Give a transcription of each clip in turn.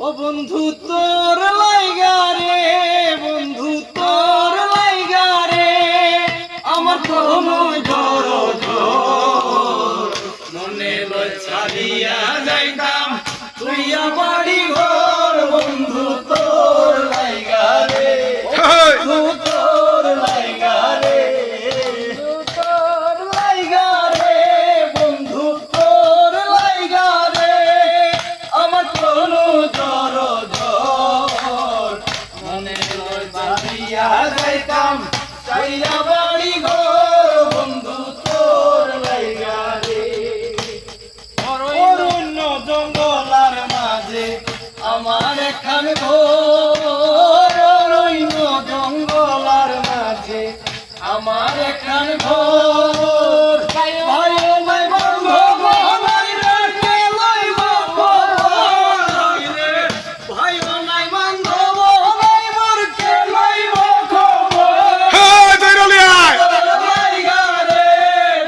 ও বন্ধু তোর লাইগা রে, বন্ধু তোর লাইগা রে, আমার কোনো জড় মনে লয় ছাড়িয়া যাইতাম তুই বাড়ি ঘর। বন্ধু তোর লাইগা রে, বন্ধু তোর লাইগা রে, তোর লাইগা রে, বন্ধু তোর লাইগা রে, আমার কোনো জড় মনে লয় ছাড়িয়া যাইতাম চাইয়া বাড়ি ঘর। বন্ধু তোর লাইগা রে, অরণ্য জঙ্গলার মাঝে আমার এখান ঘর, অরণ্য জঙ্গলার মাঝে আমার এখান ঘর। ভাই নাই বান্ধব নাই রে, কে লইব খবর রে, ভাই নাই বান্ধব নাই মোর, কে লইব খবর। লাইগা রে,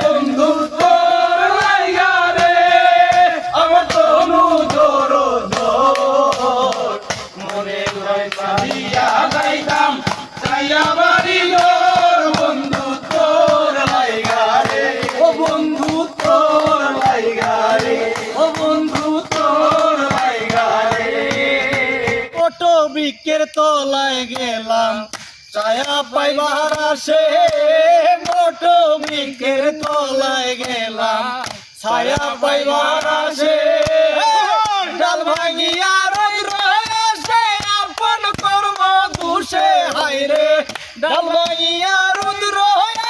বন্ধু তোর লাইগা রে, আমার তনু জোর মনে লয় ছাড়িয়া যাইতাম চাইয়া বাড়ি ঘর। বন্ধু তোর লাইগা রে, ও বন্ধু তোর লাইগা রে, ও বন্ধু তোর লাইগা রে। অটো বৃক্ষের তলায় গেলাম ছায়া পাইবার আসে, অটো বৃক্ষের তলায় গেলাম ছায়া পাইবার আসে, ডাল ভাঙিয়া রৌদ্র আসে আপন কর্ম দুষে। হায়রে ডাল ভাঙিয়া রৌদ্র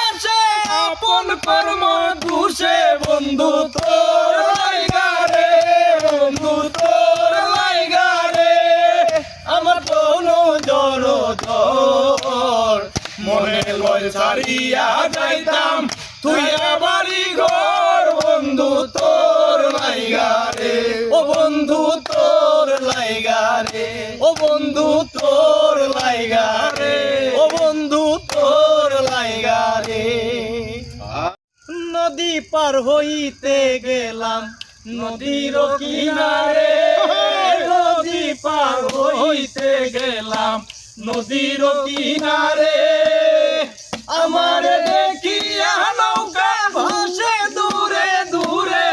আসে আপন কর্ম দুষে। বন্ধু তোর লাইগা রে, বন্ধু তোর লাইগা রে, আমার কোনো জড় মনে লয় ছাড়িয়া যাইতাম তুই বাড়ি ঘর। বন্ধু তোর লাইগা রে, ও বন্ধু তোর লাইগা রে, ও বন্ধু তোর লাইগা রে, ও বন্ধু তোর লাইগা রে। নদী পার হইতে গেলাম নদীর কিনারে, নদী পার হইতে গেলাম নদীর কিনারে, আমার দেখিয়া নৌকা ভাসে দূরে দূরে,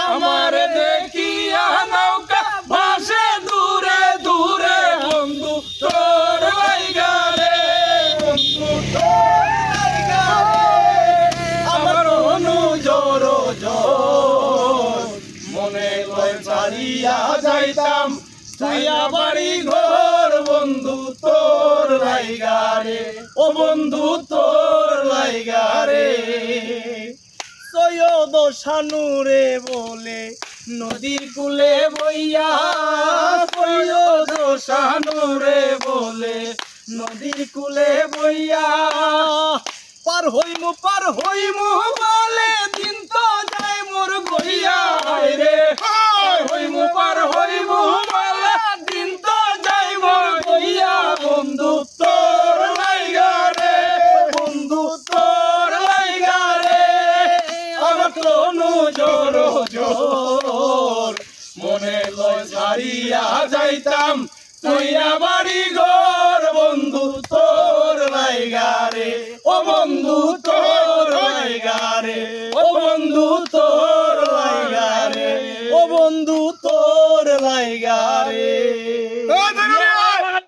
আমার দেখিয়া নৌকা ভাসে দূরে দূরে। বন্ধু তোর লাইগা রে, বন্ধু তোর লাইগা রে, আমার অনু জোর মনে লয় ছাড়িয়া যাইতাম তুইয়া বাড়ি ঘর। বন্ধু তোর লাইগা রে, ও বন্ধু তোর লাইগা রে। সৈয়দ শানুরে বলে নদীর কুলে বইয়া, সৈয়দ শানুরে বলে নদীর কুলে বইয়া, পার হইমু বলে দিন তো যায় মোর গইয়া। রে পার হইমু বলে দিন তো যায় মোর গইয়া। বন্ধু তোর লাইগা রে, বন্ধু তোর লাইগা রে, আমার তনু জোর মনে লয় ছাড়িয়া যাইতাম তুইয়া বাড়ি ঘর। বন্ধু তোর লাইগা রে, ও বন্ধু তোর লাইগা রে, ও বন্ধু তোর লাইগা রে, ও বন্ধু তোর লাইগা রে।